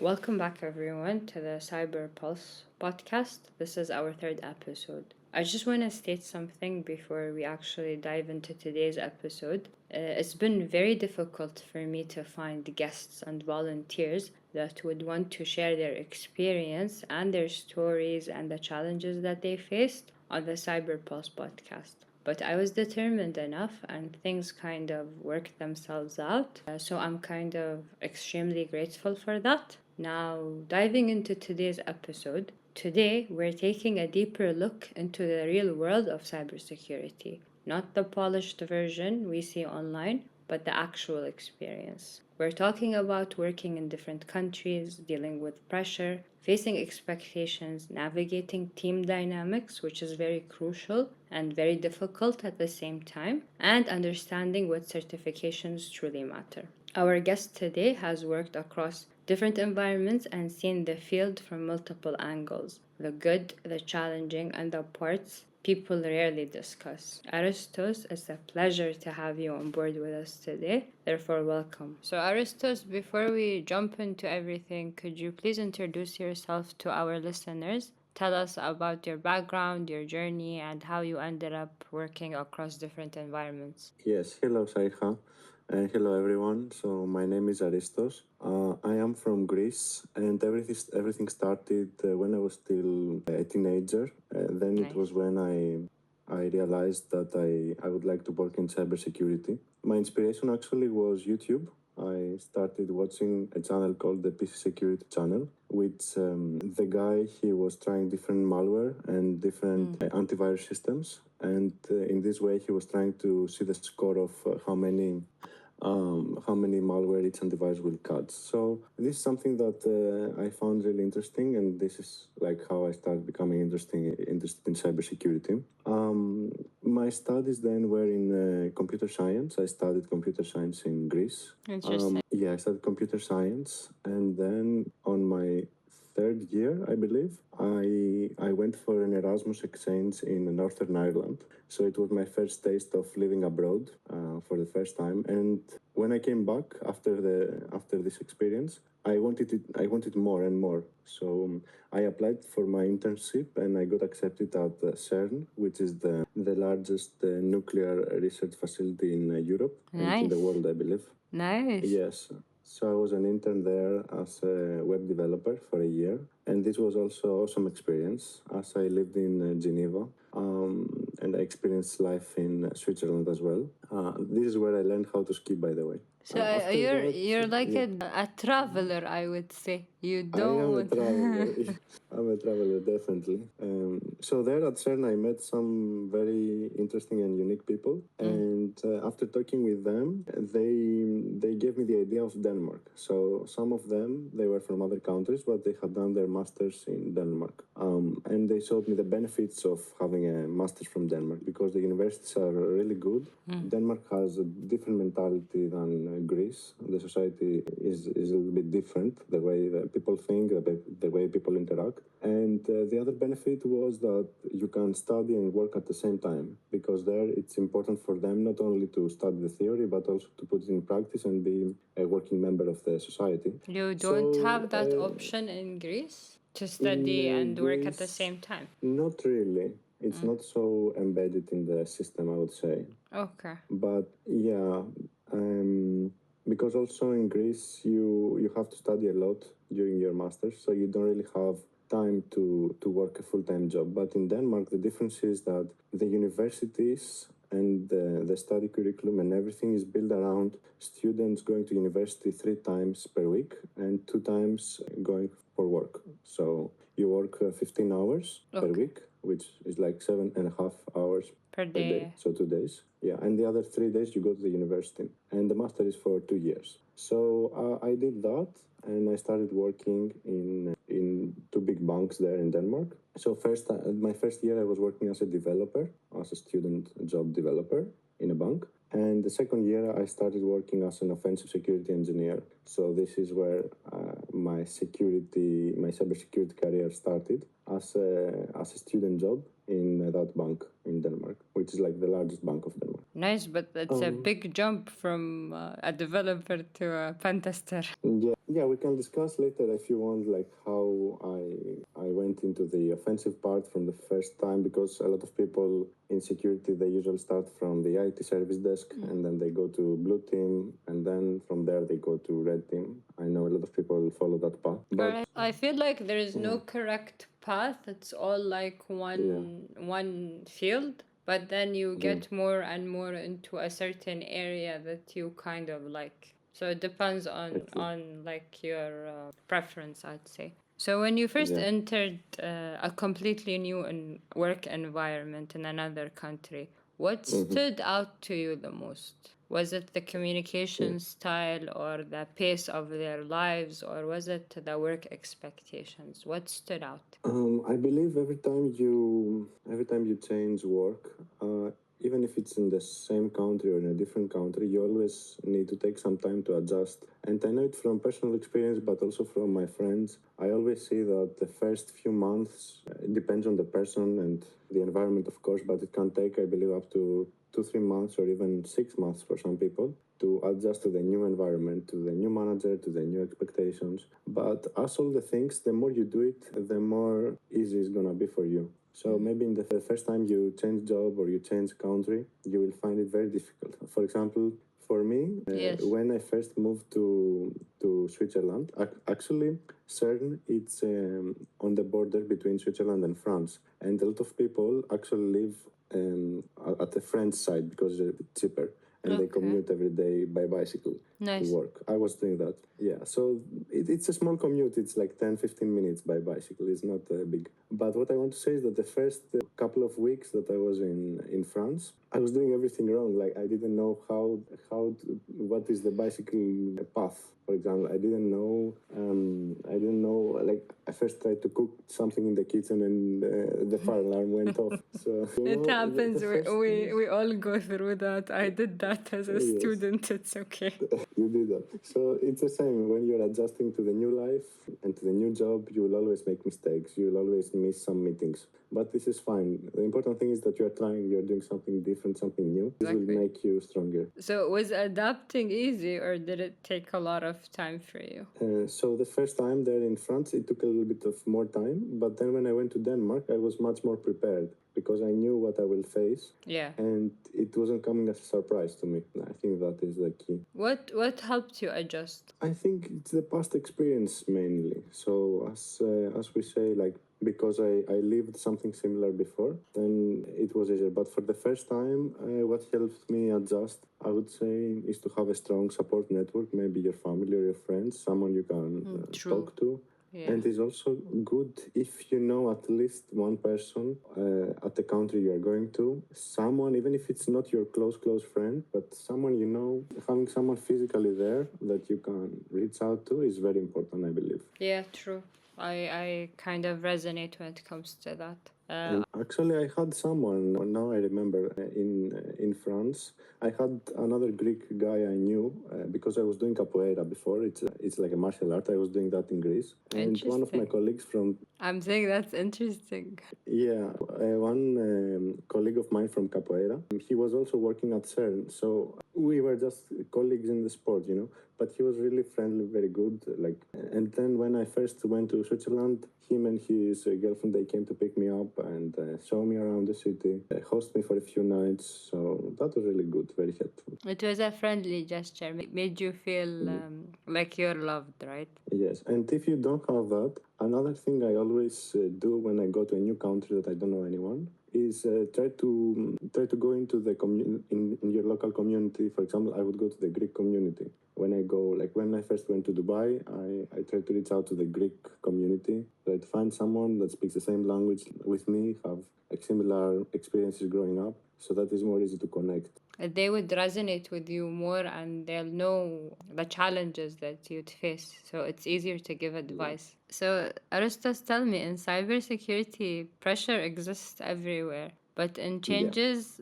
Welcome back, everyone, to the Cyber Pulse podcast. This is our third episode. I just want to state something before we actually dive into today's episode. It's been very difficult for me to find guests and volunteers that would want to share their experience and their stories and the challenges that they faced on the Cyber Pulse podcast. But I was determined enough and things kind of worked themselves out. So I'm kind of extremely grateful for that. Now, diving into today's episode, today we're taking a deeper look into the real world of cybersecurity. Not the polished version we see online, but the actual experience. We're talking about working in different countries, dealing with pressure, facing expectations, navigating team dynamics, which is very crucial and very difficult at the same time, and understanding what certifications truly matter. Our guest today has worked across different environments and seen the field from multiple angles, the good, the challenging, and the parts people rarely discuss. Aristos, it's a pleasure to have you on board with us today. Therefore, welcome. So, Aristos, before we jump into everything, could you please introduce yourself to our listeners? Tell us about your background, your journey, and how you ended up working across different environments. Yes, hello Saiha, and hello everyone. So my name is Aristos. I am from Greece, and everything started when I was still a teenager. Then it was when I realized that I would like to work in cybersecurity. My inspiration actually was YouTube. I started watching a channel called the PC Security channel, which the guy, he was trying different malware and different antivirus systems, and in this way he was trying to see the score of how many malware each antivirus will catch. So this is something that I found really interesting, and this is like how I started becoming interested in cybersecurity. My studies then were in computer science. I studied computer science in Greece. Interesting. I studied computer science, and then on my third year, I believe, I went for an Erasmus exchange in Northern Ireland. So it was my first taste of living abroad for the first time. And when I came back after this experience, I wanted more and more. So I applied for my internship and I got accepted at CERN, which is the largest nuclear research facility in Europe and in the world, I believe. Nice. Yes. So I was an intern there as a web developer for a year, and this was also an awesome experience as I lived in Geneva, and I experienced life in Switzerland as well. This is where I learned how to ski, by the way. So you're like a traveler, I would say. You don't. I am a traveler. I'm a traveler, definitely. So there at CERN, I met some very interesting and unique people. And after talking with them, they gave me the idea of Denmark. So some of them, they were from other countries, but they had done their masters in Denmark. And they showed me the benefits of having a master's from Denmark because the universities are really good. Denmark has a different mentality than Greece. The society is a little bit different, the way that people think, the way people interact. And the other benefit was that you can study and work at the same time, because there it's important for them not only to study the theory, but also to put it in practice and be a working member of the society. You don't have that option in Greece to study and work at the same time? Not really. It's not so embedded in the system, I would say. Okay. But yeah, because also in Greece you have to study a lot during your master's, so you don't really have time to work a full-time job. But in Denmark, the difference is that the universities and the study curriculum and everything is built around students going to university 3 times per week and 2 times going for work. So you work 15 hours per week, which is like 7.5 hours per day. So 2 days. Yeah, and the other 3 days you go to the university. And the master is for 2 years. So I did that, and I started working in 2 big banks there in Denmark. So my first year I was working as a developer, as a student job developer in a bank. And the second year I started working as an offensive security engineer. So this is where my cybersecurity career started as a student job in that bank in Denmark, which is like the largest bank of Denmark. Nice, but that's a big jump from a developer to a pen tester. Yeah, we can discuss later if you want, like how I went into the offensive part from the first time, because a lot of people in security, they usually start from the IT service desk and then they go to blue team, and then from there they go to red team. I know a lot of people follow that path, but I feel like there is no correct path. It's all like yeah, one field, but then you get more and more into a certain area that you kind of like. So it depends exactly. on like your preference, I'd say. So when you first Yeah. entered a completely new work environment in another country, what stood out to you the most? Was it the Yeah. communication style or the pace of their lives, or was it the work expectations? What stood out? I believe every time you change work, even if it's in the same country or in a different country, you always need to take some time to adjust. And I know it from personal experience, but also from my friends. I always see that the first few months, it depends on the person and the environment, of course, but it can take, I believe, up to 2-3 months or even 6 months for some people to adjust to the new environment, to the new manager, to the new expectations. But as all the things, the more you do it, the more easy it's gonna be for you. So maybe in the first time you change job or you change country, you will find it very difficult. For example, for me, Yes. when I first moved to Switzerland, actually, CERN, it's on the border between Switzerland and France, and a lot of people actually live at the French side because it's cheaper, and they commute every day by bicycle to work. I was doing that. Yeah, so it's a small commute. It's like 10-15 minutes by bicycle. It's not big. But what I want to say is that the first couple of weeks that I was in France, I was doing everything wrong. Like I didn't know what is the bicycle path. For example, I didn't know. Like I first tried to cook something in the kitchen, and the fire alarm went off. So It happens. the first We all go through that. I did that as a yes. student. It's okay. You did that. So it's the same when you're adjusting to the new life and to the new job. You will always make mistakes. You will always miss some meetings, but this is fine. The important thing is that you're trying. You're doing something different, something new. This will make you stronger. So was adapting easy, or did it take a lot of time for you? So the first time there in France, it took a little bit of more time. But then when I went to Denmark, I was much more prepared because I knew what I will face. Yeah. And it wasn't coming as a surprise to me. I think that is the key. What helped you adjust? I think it's the past experience mainly. So as we say, like because I lived something similar before, then it was easier. But for the first time, what helped me adjust, I would say, is to have a strong support network. Maybe your family or your friends, someone you can talk to. Yeah. And it's also good if you know at least one person at the country you are going to. Someone, even if it's not your close friend, but someone you know, having someone physically there that you can reach out to is very important, I believe. Yeah, true. I kind of resonate when it comes to that. And actually, I had someone. Now I remember in France. I had another Greek guy I knew because I was doing capoeira before. It's like a martial art. I was doing that in Greece, and one of my colleagues from I'm saying that's interesting. yeah, one colleague of mine from capoeira. He was also working at CERN, so we were just colleagues in the sport, you know. But he was really friendly, very good. Like, and then when I first went to Switzerland, him and his girlfriend, they came to pick me up and show me around the city, host me for a few nights. So that was really good, very helpful. It was a friendly gesture, made you feel like you're loved, right? Yes, and if you don't have that, another thing I always do when I go to a new country that I don't know anyone is try to go into the in your local community. For example, I would go to the Greek community. When I go, like when I first went to Dubai, I tried to reach out to the Greek community, try to find someone that speaks the same language with me, have like similar experiences growing up, so that is more easy to connect. They would resonate with you more and they'll know the challenges that you'd face. So it's easier to give advice. So, Aristos, tell me, in cybersecurity, pressure exists everywhere. But in changes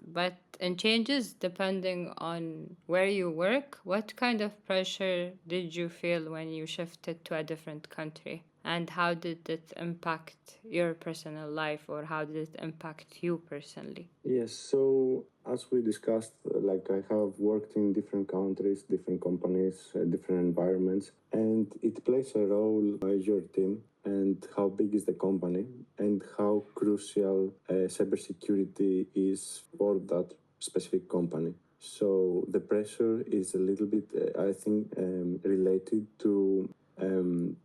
depending on where you work, what kind of pressure did you feel when you shifted to a different country? and how did it impact your personal life, or how did it impact you personally? Yes, so as we discussed, like I have worked in different countries, different companies, different environments, and it plays a role your team and how big is the company and how crucial cybersecurity is for that specific company. So the pressure is a little bit, I think, related to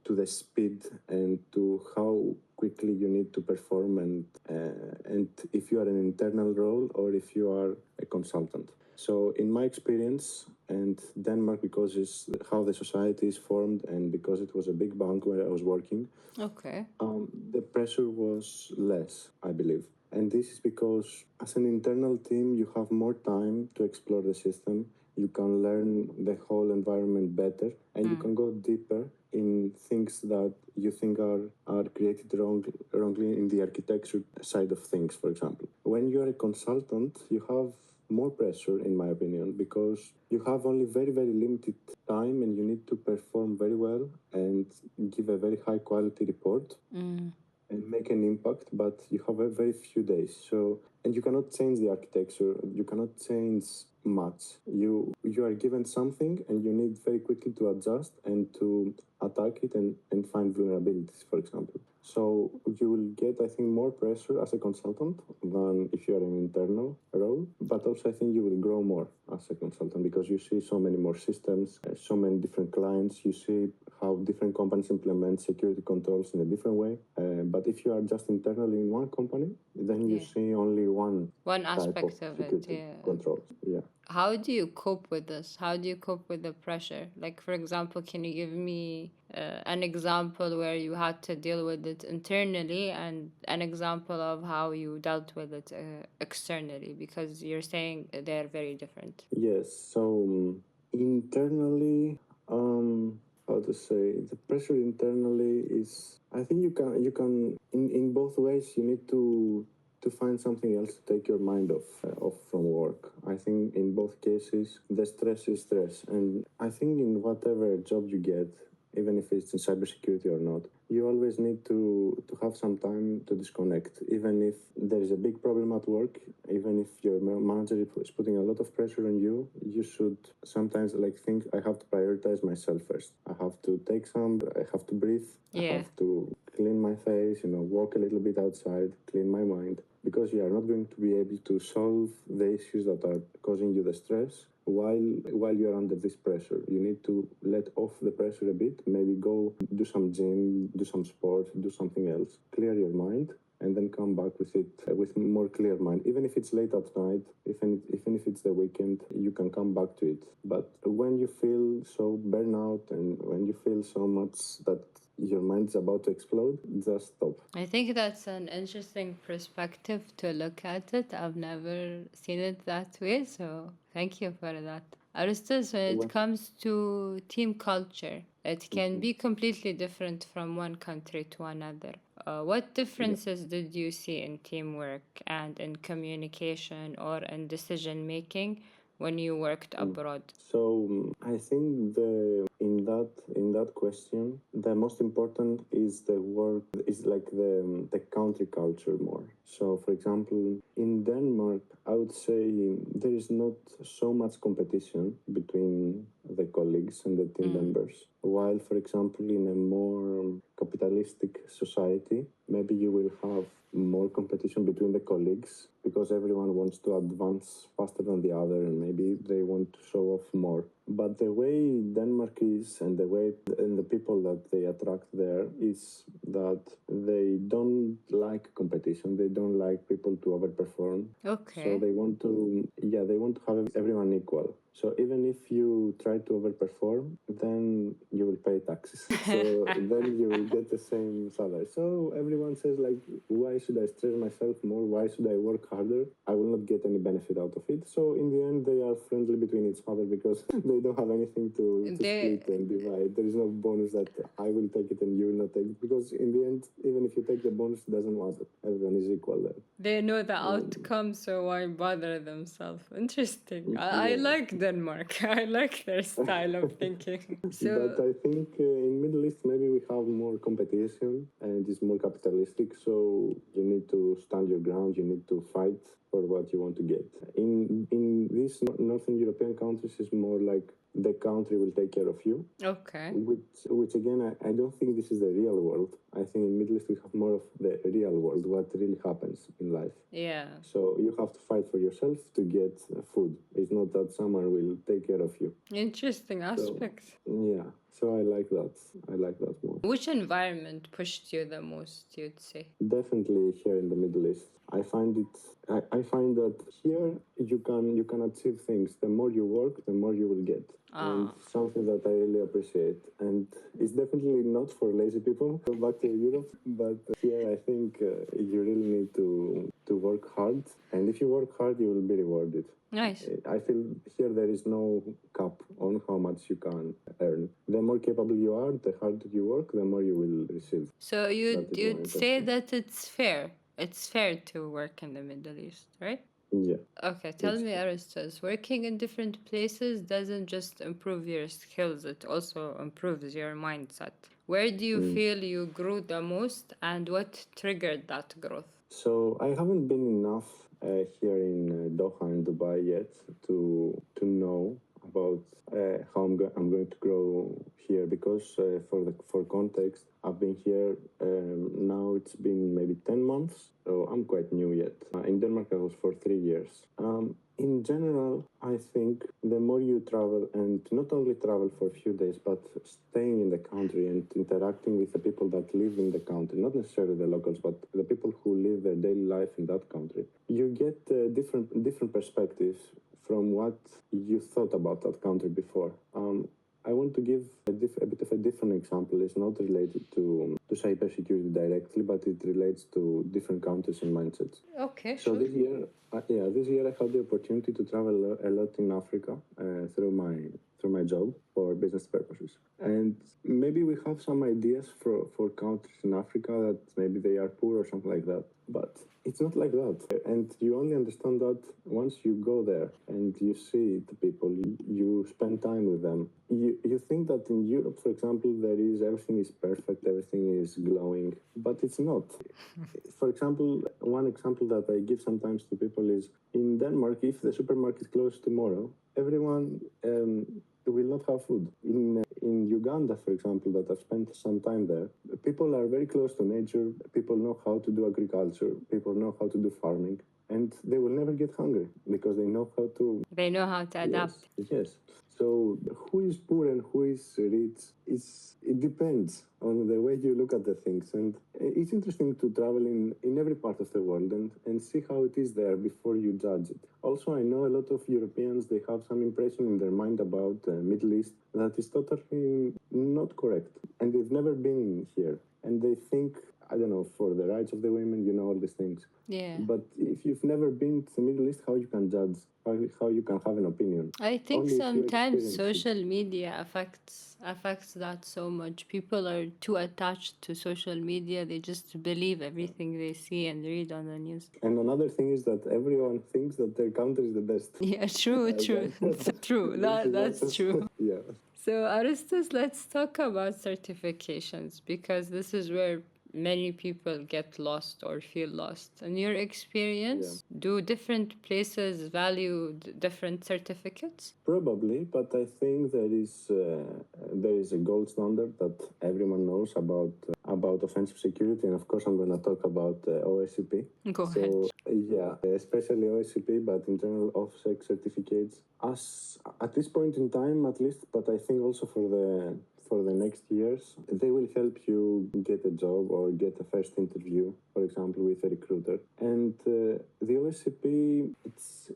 the speed and to how quickly you need to perform, and if you are an internal role or if you are a consultant. So in my experience, and Denmark, because it's how the society is formed and because it was a big bank where I was working, Okay. the pressure was less, I believe. And this is because as an internal team, you have more time to explore the system. You can learn the whole environment better, and you can go deeper in things that you think are created wrongly in the architecture side of things, for example. When you're a consultant, you have more pressure, in my opinion, because you have only very, very limited time and you need to perform very well and give a very high quality report and make an impact, but you have a very few days. So, and you cannot change the architecture. You cannot change much. You are given something, and you need very quickly to adjust and to attack it and find vulnerabilities, for example. So you will get, I think, more pressure as a consultant than if you are an internal role. But also, I think you will grow more as a consultant because you see so many more systems, so many different clients. You see how different companies implement security controls in a different way. But if you are just internally in one company, then you see only one type of Aspect of it, security controls. Yeah. How do you cope with this? How do you cope with the pressure? Like, for example, can you give me an example where you had to deal with it internally and an example of how you dealt with it externally? Because you're saying they're very different. Yes. So internally, how to say, the pressure internally is, I think you can in both ways. You need to find something else to take your mind off from work. I think in both cases the stress is stress, and I think in whatever job you get, even if it's in cybersecurity or not, you always need to have some time to disconnect. Even if there is a big problem at work, even if your manager is putting a lot of pressure on you, you should sometimes like think, I have to prioritize myself first. I have to take some, I have to breathe, I have to clean my face, walk a little bit outside, clean my mind, because you are not going to be able to solve the issues that are causing you the stress while you're under this pressure. You need to let off the pressure a bit, maybe go do some gym, do some sport, do something else, clear your mind, and then come back with it with more clear mind. Even if it's late at night, even if it's the weekend, you can come back to it. But when you feel so burnout and when you feel so much that your mind's about to explode, just stop. I think that's an interesting perspective to look at it. I've never seen it that way, so thank you for that. Aristos, when it comes to team culture, it can be completely different from one country to another. What differences did you see in teamwork and in communication or in decision making when you worked abroad? So I think in that question, the most important is the work is like the country culture more. So for example, in Denmark, I would say there is not so much competition between the colleagues and the team members. While, for example, in a more capitalistic society, maybe you will have more competition between the colleagues because everyone wants to advance faster than the other and maybe they want to show off more. But the way Denmark is and the way and the people that they attract there is that they don't like competition. They don't like people to overperform. So they want to have everyone equal. So even if you try to overperform, then you will pay taxes. So then you will get the same salary. So everyone says like, why should I stress myself more? Why should I work harder? I will not get any benefit out of it. So in the end, they are friendly between each other because they don't have anything to split and divide. There is no bonus that I will take it and you will not take it, because in the end, even if you take the bonus, it doesn't matter. everyone is equal there. They know the outcome, so why bother themselves? Interesting. I Yeah. like Denmark. I like their style of thinking. But I think in Middle East maybe we have more competition and it's more capitalistic. So you need to stand your ground. You need to fight for what you want to get. In these Northern European countries, is more like the country will take care of you. Okay. Which again, I don't think this is the real world. I think in Middle East we have more of the real world, what really happens in life. Yeah. So you have to fight for yourself to get food. It's not that someone will take care of you. Interesting aspect. Yeah. So I like that. I like that more. Which environment pushed you the most, you'd say? Definitely here in the Middle East. I find that here you can achieve things. The more you work, the more you will get. And something that I really appreciate. And it's definitely not for lazy people. Go back to Europe, but here I think you really need to work hard. And if you work hard, you will be rewarded. Nice. I feel here there is no cap on how much you can earn. The more capable you are, the harder you work, the more you will receive. So you'd say that it's fair. It's fair to work in the Middle East, right? Yeah. Okay, tell me, Aristos, working in different places doesn't just improve your skills, it also improves your mindset. Where do you feel you grew the most and what triggered that growth? So I haven't been enough here in Doha and Dubai yet to know about how I'm going to grow here, because for context, I've been here now. It's been maybe 10 months, so I'm quite new yet. In Denmark, I was for 3 years. In general, I think the more you travel, and not only travel for a few days, but staying in the country and interacting with the people that live in the country, not necessarily the locals, but the people who live their daily life in that country, you get different perspectives from what you thought about that country before. I want to give a bit of a different example. It's not related to cybersecurity directly, but it relates to different countries and mindsets. Okay, So sure. this year I had the opportunity to travel a lot in Africa through my job for business purposes. And maybe we have some ideas for countries in Africa that maybe they are poor or something like that. But it's not like that. And you only understand that once you go there and you see the people, you spend time with them. You think that in Europe, for example, everything is perfect, everything is glowing, but it's not. For example, one example that I give sometimes to people is in Denmark, if the supermarket closes tomorrow, everyone will not have food. In Uganda, for example, that I've spent some time there, people are very close to nature. People know how to do agriculture. People know how to do farming. And they will never get hungry because they know how to... They know how to adapt. Yes. So who is poor and who is rich, it depends on the way you look at the things. And it's interesting to travel in every part of the world and see how it is there before you judge it. Also, I know a lot of Europeans, they have some impression in their mind about Middle East that is totally not correct. And they've never been here. And they think, I don't know, for the rights of the women, all these things. Yeah. But if you've never been to the Middle East, how you can judge, how you can have an opinion? I think Only if you sometimes experience it. social media affects that so much. People are too attached to social media. They just believe everything they see and read on the news. And another thing is that everyone thinks that their country is the best. Yeah, true. True. That's true. Yeah. So, Aristos, let's talk about certifications, because this is where many people get lost or feel lost. In your experience, do different places value different certificates? Probably, but I think there is a gold standard that everyone knows about offensive security, and of course I'm going to talk about OSCP. Go ahead. Yeah, especially OSCP, but in general OffSec certificates. As at this point in time, at least, but I think also for the next years, they will help you get a job or get a first interview, for example, with a recruiter. And the OSCP,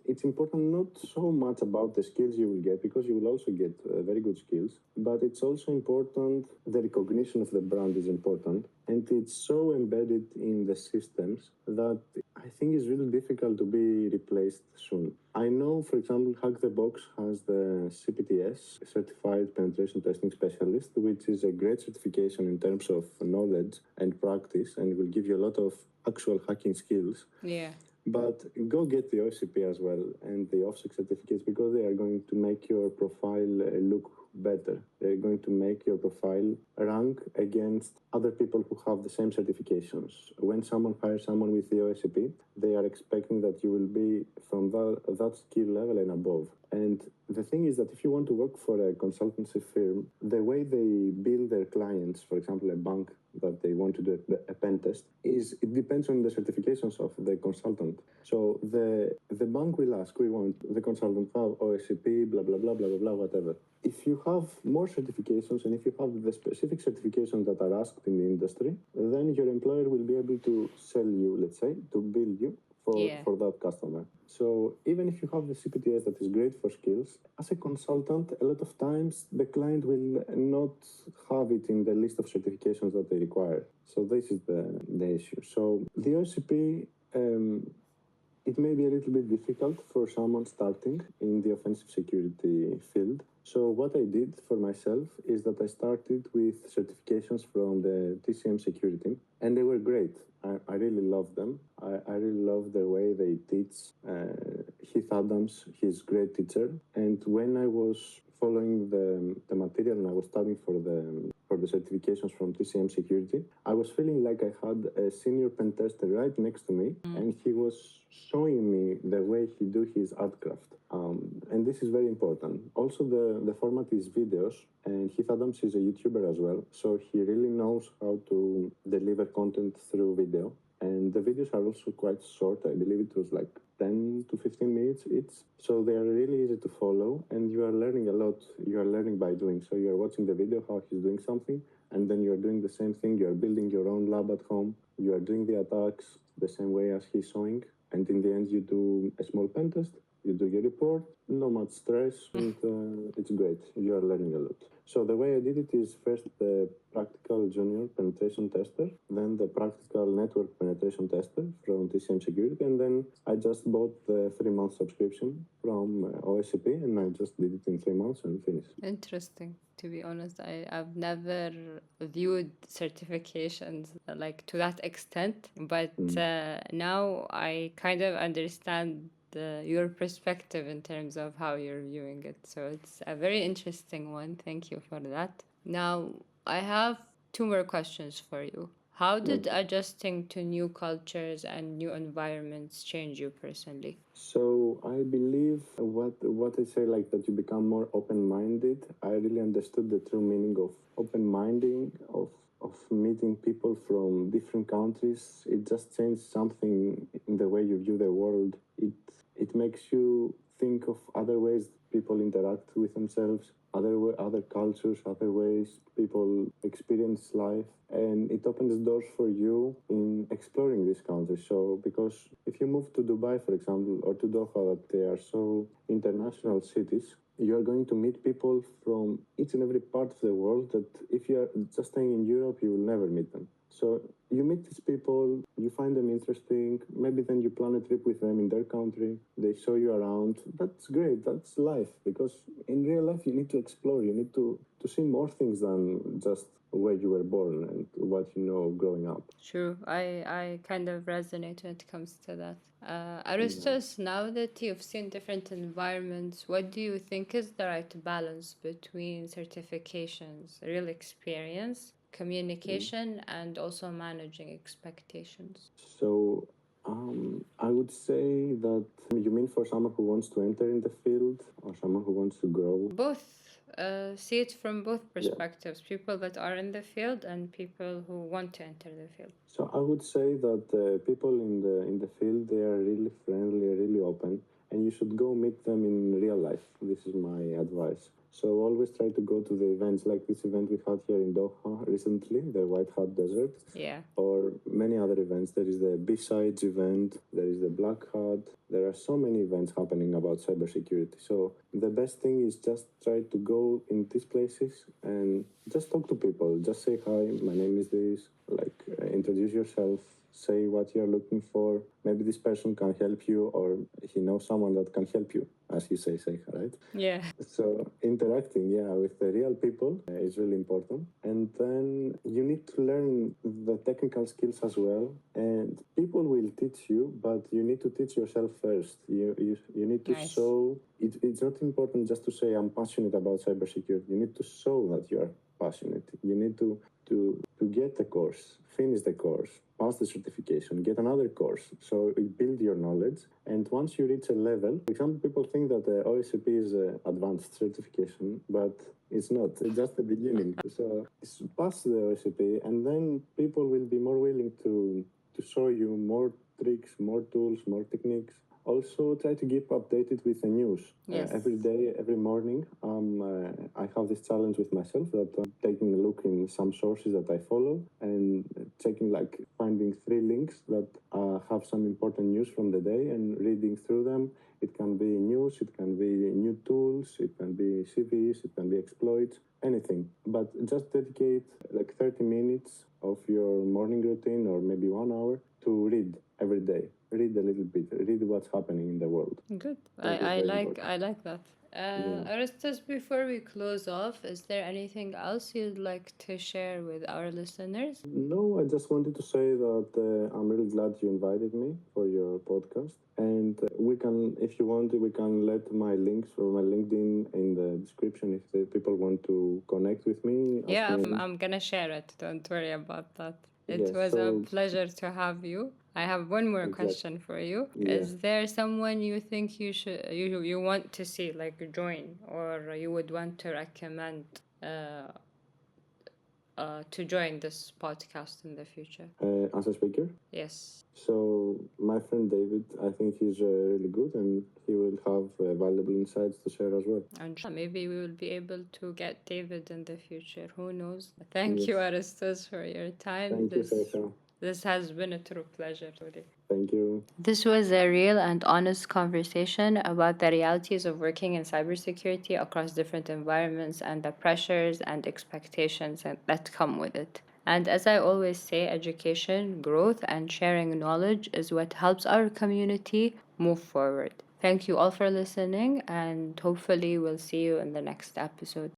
it's important not so much about the skills you will get, because you will also get very good skills, but it's also important, the recognition of the brand is important, and it's so embedded in the systems that I think it's really difficult to be replaced soon. I know, for example, Hack the Box has the CPTS, Certified Penetration Testing Specialist, which is a great certification in terms of knowledge and practice, and will give you a lot of actual hacking skills. Yeah. But go get the OSCP as well and the OFSEC certificates, because they are going to make your profile look better. They're going to make your profile rank against other people who have the same certifications. When someone hires someone with the OSCP, they are expecting that you will be from that skill level and above. And the thing is that if you want to work for a consultancy firm, the way they bill their clients, for example, a bank that they want to do a pen test, is it depends on the certifications of the consultant. So the bank will ask, we want the consultant have OSCP, blah, blah, blah, blah, blah, blah, whatever. If you have more certifications and if you have the specific certifications that are asked in the industry, then your employer will be able to sell you, let's say, to bill you for that customer. So even if you have the CPTS that is great for skills, as a consultant, a lot of times the client will not have it in the list of certifications that they require. So this is the issue. So the OSCP, it may be a little bit difficult for someone starting in the offensive security field. So what I did for myself is that I started with certifications from the TCM security, and they were great. I really love them. I really love the way they teach. Heath Adams, he's a great teacher. And when I was following the material and I was studying for the certifications from TCM Security, I was feeling like I had a senior pen tester right next to me, and he was showing me the way he do his art craft. And this is very important. Also, the format is videos, and Heath Adams is a YouTuber as well, so he really knows how to deliver content through video. And the videos are also quite short. I believe it was like 10 to 15 minutes each. So they are really easy to follow, and you are learning a lot. You are learning by doing. So you are watching the video, how he's doing something, and then you are doing the same thing. You are building your own lab at home. You are doing the attacks the same way as he's showing. And in the end, you do a small pen test. You do your report, no much stress, and it's great. You are learning a lot. So the way I did it is first the practical junior penetration tester, then the practical network penetration tester from TCM Security, and then I just bought the 3-month subscription from OSCP, and I just did it in 3 months and finished. Interesting. To be honest, I've never viewed certifications like to that extent, but now I kind of understand your perspective in terms of how you're viewing it. So it's a very interesting one. Thank you for that. Now, I have 2 more questions for you. How did adjusting to new cultures and new environments change you personally? So I believe what I say, like that you become more open-minded. I really understood the true meaning of open-minding, of meeting people from different countries. It just changed something in the way you view the world. It makes you think of other ways people interact with themselves, other cultures, other ways people experience life, and it opens doors for you in exploring these countries. So because if you move to Dubai, for example, or to Doha, that they are so international cities, you are going to meet people from each and every part of the world that if you are just staying in Europe, you will never meet them. So you meet these people, you find them interesting, maybe then you plan a trip with them in their country, they show you around. That's great, that's life, because in real life you need to explore, you need to see more things than just where you were born and what you know growing up. True. I kind of resonate when it comes to that. Aristos, now that you've seen different environments, what do you think is the right balance between certifications, real experience, communication, and also managing expectations? So I would say that you mean for someone who wants to enter in the field or someone who wants to grow? Both. See it from both perspectives, people that are in the field and people who want to enter the field. So I would say that people in the field, they are really friendly, really open, and you should go meet them in real life. This is my advice. So always try to go to the events like this event we had here in Doha recently, the White Hat Desert. Yeah. Or many other events. There is the B-Sides event, there is the Black Hat. There are so many events happening about cybersecurity. So the best thing is just try to go in these places and just talk to people. Just say, hi, my name is this. Like, introduce yourself, say what you're looking for. Maybe this person can help you, or he knows someone that can help you, as you say, Seika, right? Yeah. So interacting, with the real people is really important. And then you need to learn the technical skills as well. And people will teach you, but you need to teach yourself first. You need to Nice. show. It's not important just to say I'm passionate about cybersecurity. You need to show that you are passionate. You need to get the course, finish the course, pass the certification, get another course. So you build your knowledge. And once you reach a level, for example, people think that the OSCP is advanced certification, but it's not. It's just the beginning. So pass the OSCP, and then people will be more willing to show you more tricks, more tools, more techniques. Also, try to keep updated with the news. Yes. Every day, every morning, I have this challenge with myself that I'm taking a look in some sources that I follow and checking, like finding 3 links that have some important news from the day and reading through them. It can be news, it can be new tools, it can be CVEs, it can be exploits, anything. But just dedicate like 30 minutes of your morning routine, or maybe 1 hour, to read every day. Read a little bit. Read what's happening in the world. Good. That is I very like important. I like that. Aristos, before we close off, is there anything else you'd like to share with our listeners? No, I just wanted to say that I'm really glad you invited me for your podcast. And we can, if you want, we can let my links or my LinkedIn in the description if the people want to connect with me. Yeah, I'm gonna share it. Don't worry about that. It Yes, was a so pleasure to have you. I have one more exactly. question for you. Yeah. Is there someone you think you want to see, like, join, or you would want to recommend to join this podcast in the future? As a speaker? Yes. So my friend David, I think he's really good, and he will have valuable insights to share as well. And maybe we will be able to get David in the future. Who knows? Thank you, Yes. Aristos, for your time. Thank you, Seika. This has been a true pleasure today. Thank you. This was a real and honest conversation about the realities of working in cybersecurity across different environments and the pressures and expectations that come with it. And as I always say, education, growth, and sharing knowledge is what helps our community move forward. Thank you all for listening, and hopefully, we'll see you in the next episode.